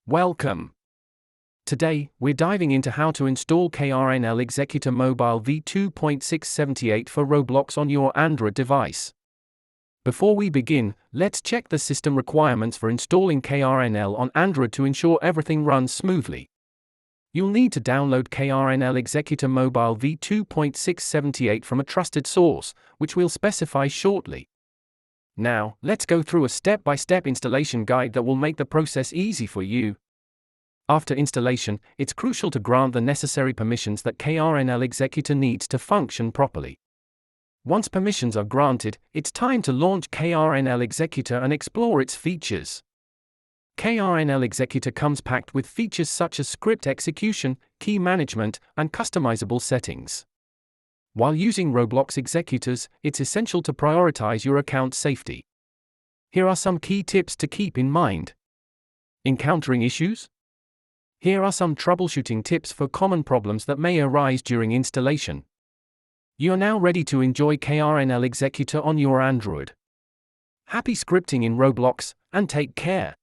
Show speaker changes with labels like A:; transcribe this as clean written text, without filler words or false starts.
A: Welcome. Today, we're diving into how to install KRNL Executor Mobile V2.678 for Roblox on your Android device. Before we begin, let's check the system requirements for installing KRNL on Android to ensure everything runs smoothly. You'll need to download KRNL Executor Mobile V2.678 from a trusted source, which we'll specify shortly. Now, let's go through a step-by-step installation guide that will make the process easy for you. After installation, it's crucial to grant the necessary permissions that KRNL Executor needs to function properly. Once permissions are granted, it's time to launch KRNL Executor and explore its features. KRNL Executor comes packed with features such as script execution, key management, and customizable settings. While using Roblox executors, it's essential to prioritize your account's safety. Here are some key tips to keep in mind. Encountering issues? Here are some troubleshooting tips for common problems that may arise during installation. You're now ready to enjoy KRNL Executor on your Android. Happy scripting in Roblox, and take care.